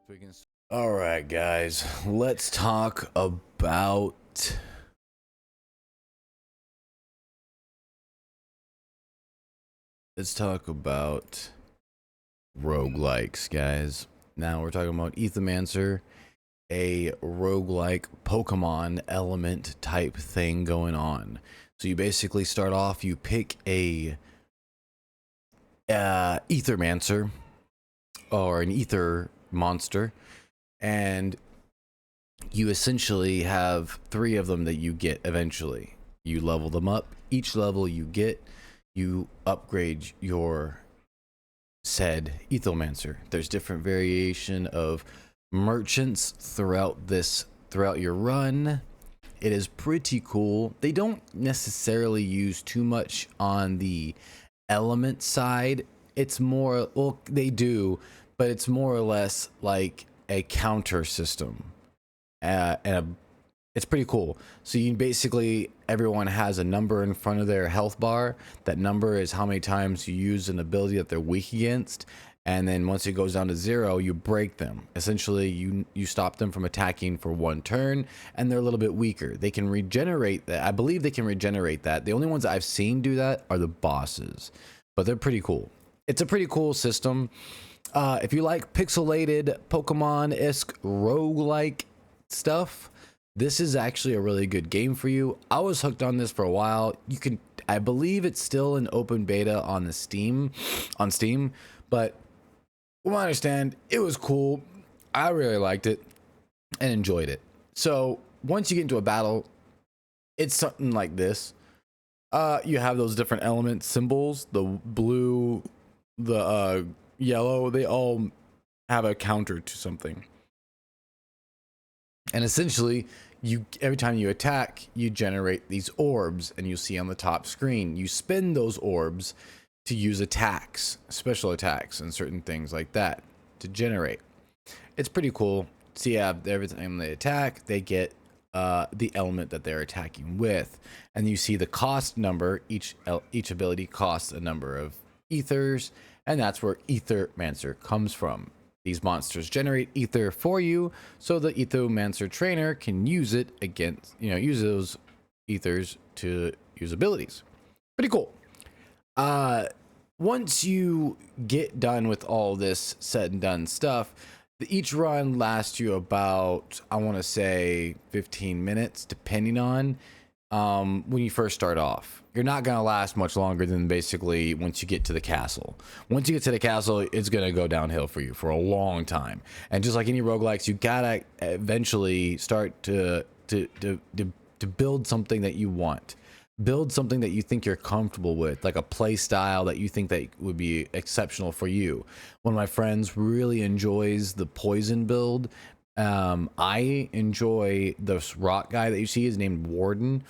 We can. All right, guys. Let's talk about. Let's talk about roguelikes, guys. Now we're talking about Aethermancer, a roguelike Pokemon element type thing going on. So you basically start off, you pick a Aethermancer or an ether monster, and you essentially have 3 of them that you get eventually. You level them up. Each level you get, you upgrade your said Aethermancer. There's different variation of merchants throughout your run. It is pretty cool. They don't necessarily use too much on the element side. It's more, well, they do, but it's more or less like a counter system. It's pretty cool. So you basically, everyone has a number in front of their health bar. That number is how many times you use an ability that they're weak against, and then once it goes down to 0, you break them. Essentially, you stop them from attacking for 1 turn, and they're a little bit weaker. They can regenerate that. I believe they can regenerate that. The only ones I've seen do that are the bosses, but they're pretty cool. It's a pretty cool system. If you like pixelated Pokemon-esque roguelike stuff, this is actually a really good game for you. I was hooked on this for a while. You can, I believe it's still in open beta on Steam, but from what I understand, it was cool. I really liked it and enjoyed it. So once you get into a battle, it's something like this. You have those different element symbols, the blue, the yellow, they all have a counter to something. And essentially, every time you attack, you generate these orbs, and you see on the top screen. You spend those orbs to use attacks, special attacks, and certain things like that to generate. It's pretty cool. So yeah, every time they attack, they get the element that they're attacking with, and you see the cost number. Each ability costs a number of ethers, and that's where Aethermancer comes from. These monsters generate ether for you, so the Aethermancer trainer can use it against, use those ethers to use abilities. Pretty cool. Once you get done with all this said and done stuff, each run lasts you about, I want to say 15 minutes, depending on when you first start off. You're not going to last much longer than basically once you get to the castle. Once you get to the castle, it's going to go downhill for you for a long time. And just like any roguelikes, you gotta eventually start to build something that you want. Build something that you think you're comfortable with, like a play style that you think that would be exceptional for you. One of my friends really enjoys the poison build. I enjoy this rock guy that you see is named Warden.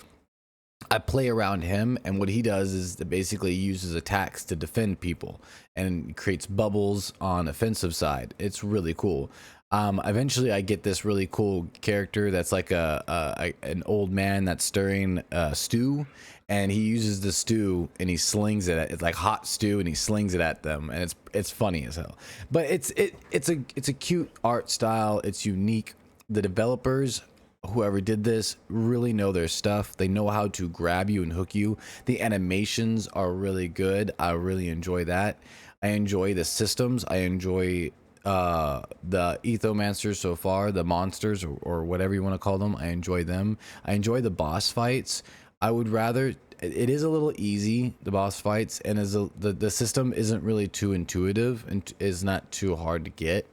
I play around him, and what he does is that basically uses attacks to defend people and creates bubbles on offensive side. It's really cool. Eventually I get this really cool character that's like an old man that's stirring stew, and he uses the stew and he slings it at, it's like hot stew, and he slings it at them, and it's funny as hell. But it's a cute art style. It's unique. The developers, whoever did this, really know their stuff. They know how to grab you and hook you. The animations are really good. I really enjoy that. I enjoy the systems. I enjoy the Aethermancers so far, the monsters, or whatever you want to call them. I enjoy them. I enjoy the boss fights. I would rather, it is a little easy, the boss fights, and the system isn't really too intuitive and is not too hard to get.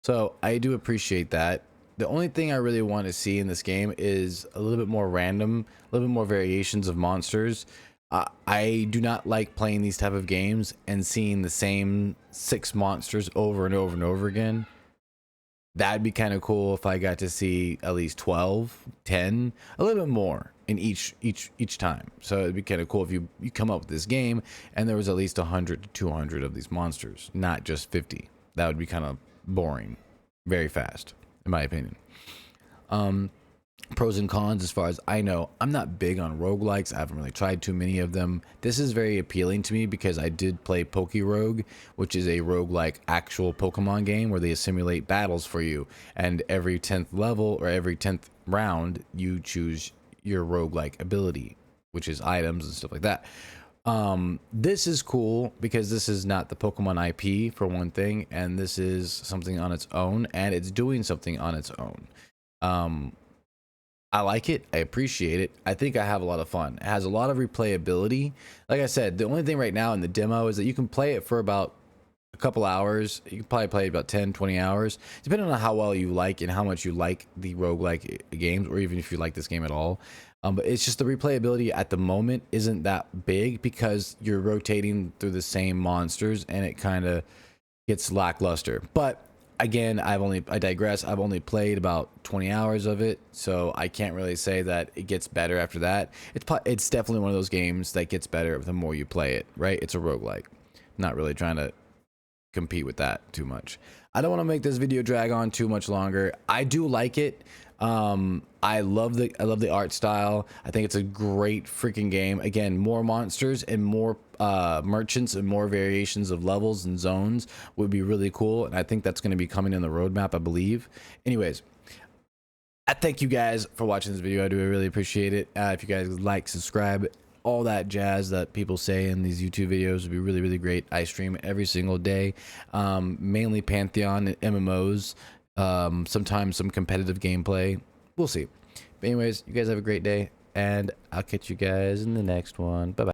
So I do appreciate that. The only thing I really want to see in this game is a little bit more random, a little bit more variations of monsters. I do not like playing these type of games and seeing the same 6 monsters over and over and over again. That'd be kind of cool if I got to see at least 12, 10, a little bit more in each time. So it'd be kind of cool if you come up with this game and there was at least 100 to 200 of these monsters, not just 50. That would be kind of boring very fast, in my opinion. pros and cons as far as I know. I'm not big on roguelikes. I haven't really tried too many of them. This is very appealing to me because I did play Rogue, which is a roguelike actual Pokemon game where they simulate battles for you, and every 10th level or every 10th round you choose your roguelike ability, which is items and stuff like that. This is cool because this is not the Pokemon IP for one thing, and this is something on its own, and it's doing something on its own. I like it. I appreciate it. I think I have a lot of fun. It has a lot of replayability. Like I said, the only thing right now in the demo is that you can play it for about a couple hours. You can probably play it about 10, 20 hours, depending on how well you like and how much you like the roguelike games, or even if you like this game at all. But it's just the replayability at the moment isn't that big because you're rotating through the same monsters and it kind of gets lackluster. But again, I digress. I've only played about 20 hours of it, so I can't really say that it gets better after that. It's definitely one of those games that gets better the more you play it, right? It's a roguelike. Not really trying to compete with that too much. I don't want to make this video drag on too much longer. I do like it. I love the art style. I think it's a great freaking game. Again, more monsters and more merchants and more variations of levels and zones would be really cool, and I think that's going to be coming in the roadmap, I believe. Anyways, I thank you guys for watching this video. I do really appreciate it. If you guys like, subscribe, all that jazz that people say in these YouTube videos would be really, really great. I stream every single day, mainly Pantheon and MMOs, sometimes some competitive gameplay. We'll see. But anyways, you guys have a great day, and I'll catch you guys in the next one. Bye bye.